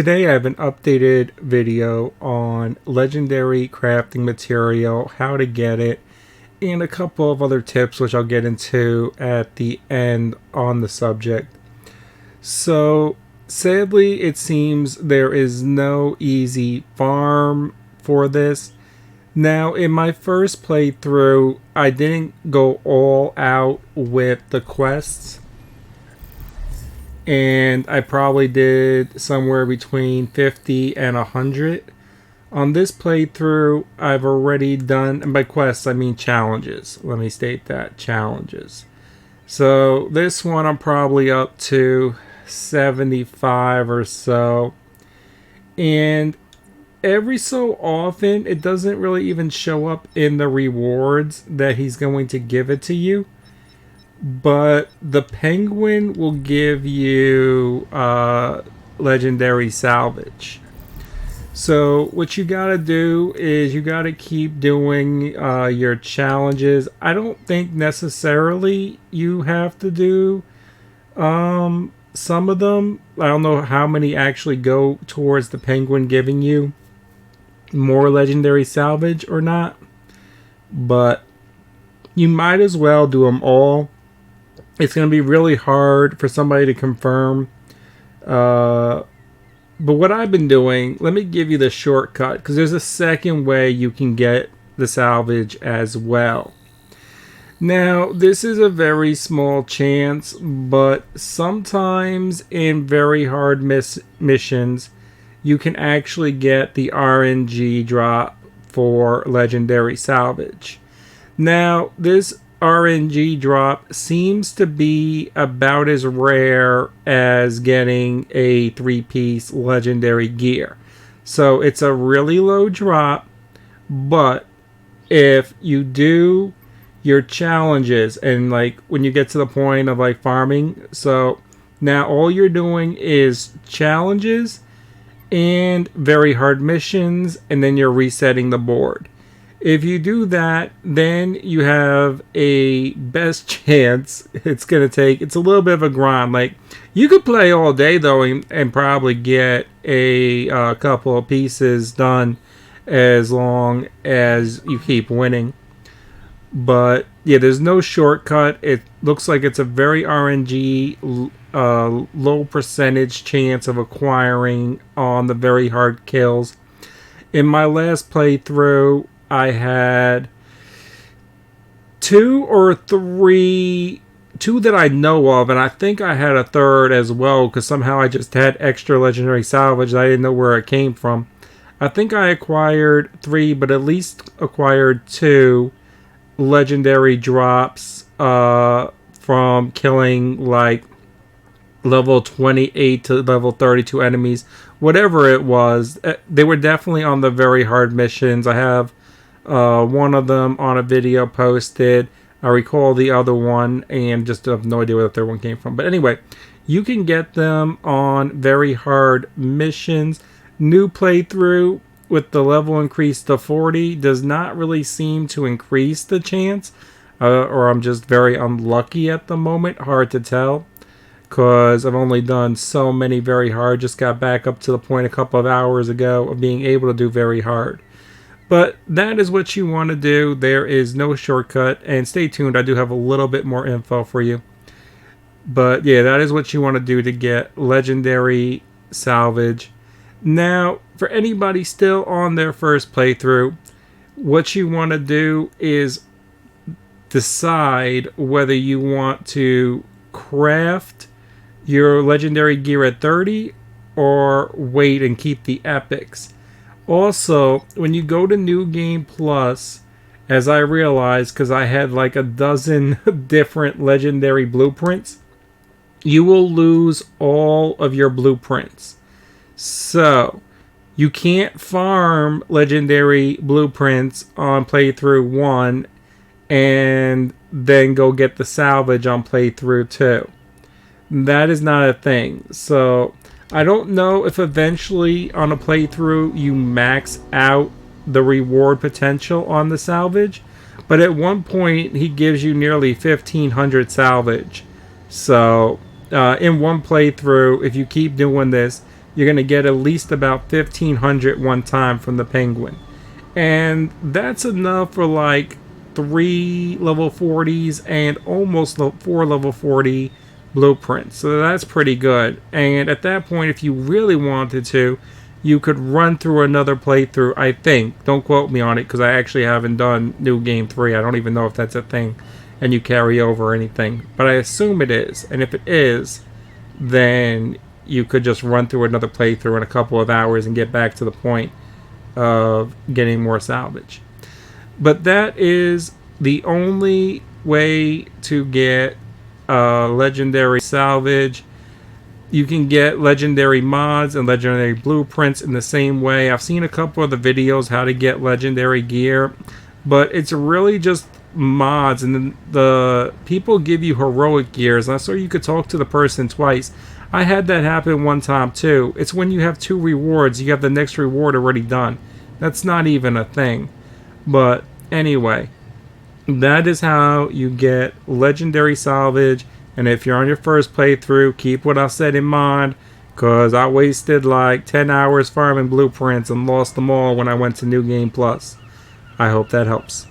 Today I have an updated video on legendary crafting material, how to get it, and a couple of other tips which I'll get into at the end on the subject. So sadly it seems there is no easy farm for this. Now in my first playthrough I didn't go all out with the quests, and I probably did somewhere between 50 and 100. On this playthrough, I've already done, and by quests I mean challenges. Let me state that, challenges. So this one I'm probably up to 75 or so. And every so often, it doesn't really even show up in the rewards that he's going to give it to you. But the penguin will give you legendary salvage. So what you gotta do is you gotta keep doing your challenges. I don't think necessarily you have to do some of them. I don't know how many actually go towards the penguin giving you more legendary salvage or not, but you might as well do them all. It's going to be really hard for somebody to confirm. But what I've been doing, let me give you the shortcut, because there's a second way you can get the salvage as well. Now, this is a very small chance, but sometimes in very hard missions, you can actually get the RNG drop for legendary salvage. Now, this RNG drop seems to be about as rare as getting a 3-piece legendary gear. So it's a really low drop, but if you do your challenges and like when you get to the point of like farming, so now all you're doing is challenges and very hard missions, and then you're resetting the board. If you do that, then you have a best chance. It's a little bit of a grind. Like, you could play all day though and probably get a couple of pieces done as long as you keep winning. But yeah, there's no shortcut. It looks like it's a very RNG low percentage chance of acquiring on the very hard kills. In my last playthrough, I had two that I know of, and I think I had a third as well, because somehow I just had extra legendary salvage. I didn't know where it came from. I think I acquired 3, but at least acquired 2 legendary drops from killing like level 28 to level 32 enemies. Whatever it was, they were definitely on the very hard missions. I have one of them on a video posted. I recall the other one and just have no idea where the third one came from. But anyway, you can get them on very hard missions. New playthrough with the level increased to 40 does not really seem to increase the chance. Or I'm just very unlucky at the moment. Hard to tell, because I've only done so many very hard. Just got back up to the point a couple of hours ago of being able to do very hard. But that is what you want to do. There is no shortcut. And stay tuned. I do have a little bit more info for you. But yeah, that is what you want to do to get legendary salvage. Now, for anybody still on their first playthrough, what you want to do is decide whether you want to craft your legendary gear at 30 or wait and keep the epics. Also, when you go to New Game Plus, as I realized, because I had like a dozen different legendary blueprints, you will lose all of your blueprints. So, you can't farm legendary blueprints on playthrough 1 and then go get the salvage on playthrough 2. That is not a thing. So, I don't know if eventually on a playthrough you max out the reward potential on the salvage, but at one point he gives you nearly 1,500 salvage. So in one playthrough, if you keep doing this, you're going to get at least about 1,500 one time from the penguin. And that's enough for like 3 level 40s and almost 4 level 40 blueprints. So that's pretty good. And at that point, if you really wanted to, you could run through another playthrough, I think. Don't quote me on it, because I actually haven't done New Game 3. I don't even know if that's a thing and you carry over or anything. But I assume it is. And if it is, then you could just run through another playthrough in a couple of hours and get back to the point of getting more salvage. But that is the only way to get legendary salvage. You can get legendary mods and legendary blueprints in the same way. I've seen a couple of the videos how to get legendary gear, but it's really just mods, and then the people give you heroic gears. And I saw you could talk to the person twice. I had that happen one time too. It's when you have 2 rewards, you have the next reward already done. That's not even a thing. But anyway, that is how you get legendary salvage. And if you're on your first playthrough, keep what I said in mind, because I wasted like 10 hours farming blueprints and lost them all when I went to New Game Plus. I hope that helps.